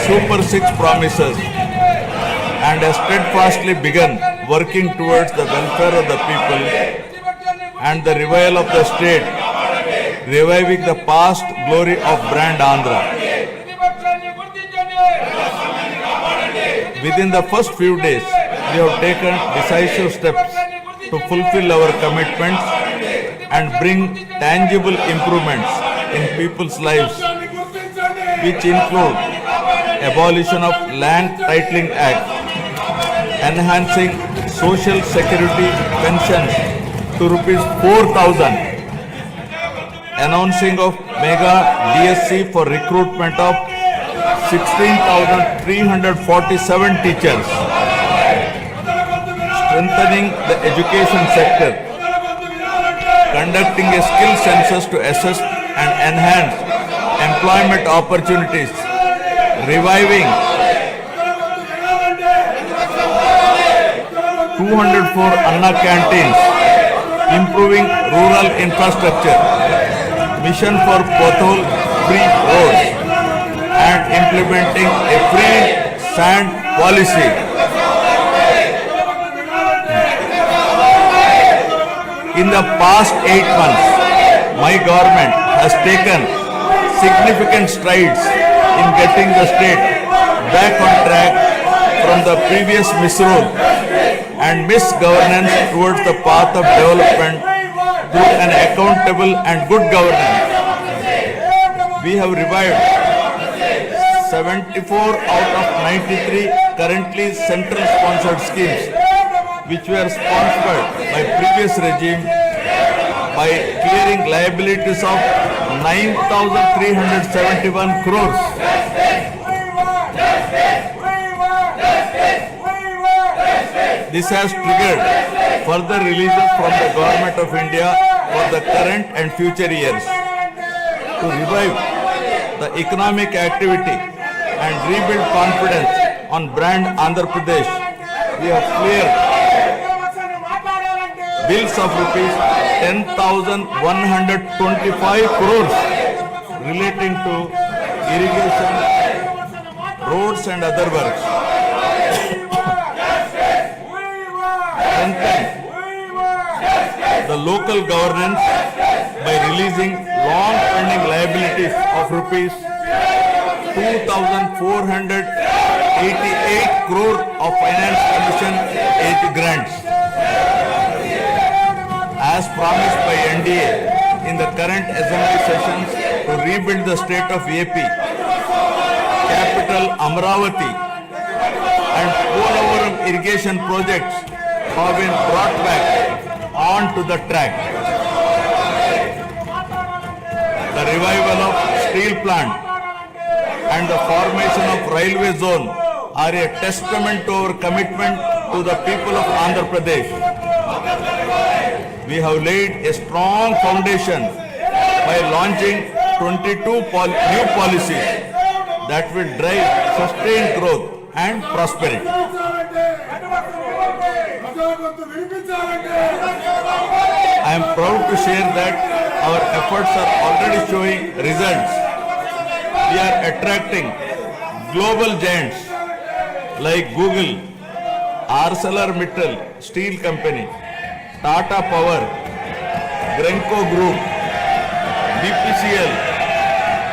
Super Six promises and has steadfastly begun working towards the welfare of the people and the revival of the state, reviving the past glory of brand Andhra. Within the first few days, we have taken decisive steps to fulfill our commitments and bring tangible improvements in people's lives, which include abolition of Land Titling Act, enhancing social security pensions to rupees 4,000, announcing of mega DSC for recruitment of 16,347 teachers, strengthening the education sector, conducting a skill census to assess and enhance employment opportunities, reviving 204 Anna canteens, improving rural infrastructure, mission for pothole-free roads, and implementing a free sand policy. In the past 8 months, my government has taken significant strides in getting the state back on track from the previous misrule and misgovernance towards the path of development through an accountable and good governance. We have revived 74 out of 93 currently central sponsored schemes which were sponsored by previous regime by clearing liabilities of 9,371 crores. This has triggered further releases from the Government of India for the current and future years. To revive the economic activity and rebuild confidence on brand Andhra Pradesh, we have cleared bills of rupees 10,125 crores relating to irrigation, roads and other works. Strengthen the local governance by releasing long-pending liabilities of rupees 2,488 crore of finance commission age grants. As promised by NDA in the current assembly sessions to rebuild the state of AP, capital Amravati and Polavaram irrigation projects have been brought back onto the track. The revival of steel plant and the formation of railway zone are a testament to our commitment to the people of Andhra Pradesh. We have laid a strong foundation by launching 22 new policies that will drive sustained growth and prosperity. I am proud to share that our efforts are already showing results. We are attracting global giants like Google, ArcelorMittal Steel Company, Tata Power, Grenco Group, BPCL,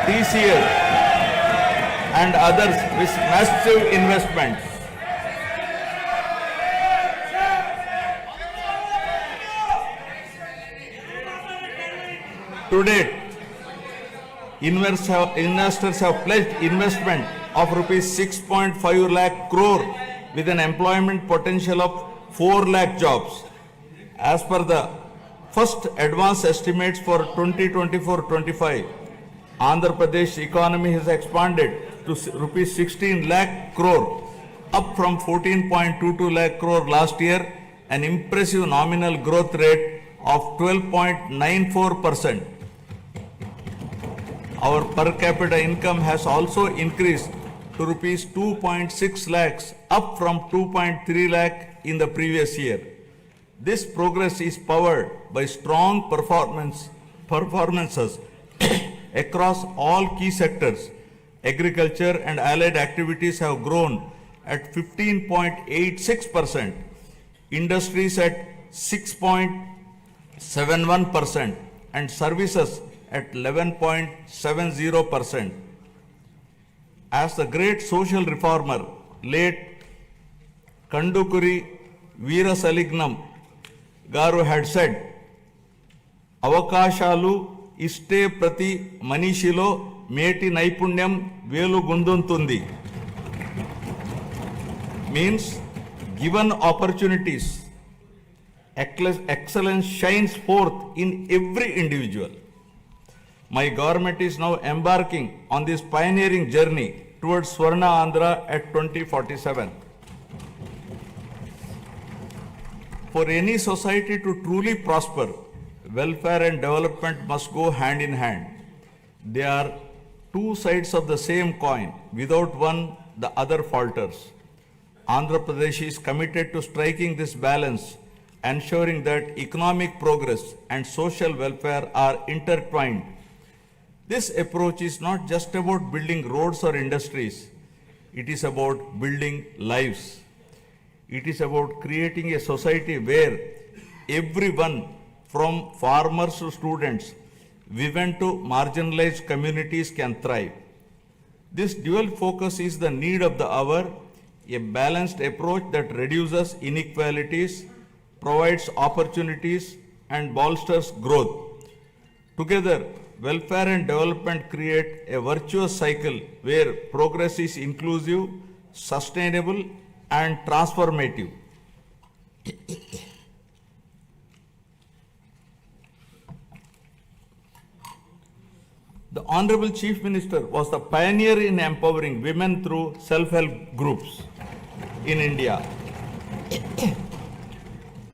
TCL, and others with massive investments. To date, investors have pledged investment of rupees 6.5 lakh crore with an employment potential of 4 lakh jobs. As per the first advance estimates for 2024-25, Andhra Pradesh economy has expanded to rupees 16 lakh crore, up from 14.22 lakh crore last year, an impressive nominal growth rate of 12.94%. Our per capita income has also increased to rupees 2.6 lakhs, up from 2.3 lakh in the previous year. This progress is powered by strong performances across all key sectors agriculture and allied activities have grown at 15.86%, industries at 6.71%, and services at 11.70%. As the great social reformer, late Kandukuri Veerasalignam Garu had said, అవకాశాలు ఇష్టే ప్రతి మనిషిలో మేటి నైపుణ్యం వేలుగొందుతుంది. Means, given opportunities, excellence shines forth in every individual. My government is now embarking on this pioneering journey towards Swarna Andhra at 2047. For any society to truly prosper, welfare and development must go hand in hand. They are two sides of the same coin. Without one, the other falters. Andhra Pradesh is committed to striking this balance, ensuring that economic progress and social welfare are intertwined. This approach is not just about building roads or industries. It is about building lives. It is about creating a society where everyone, from farmers to students, women to marginalized communities, can thrive. This dual focus is the need of the hour, a balanced approach that reduces inequalities, provides opportunities, and bolsters growth. Together, welfare and development create a virtuous cycle where progress is inclusive, sustainable, and transformative. The Honorable Chief Minister was the pioneer in empowering women through self-help groups in India.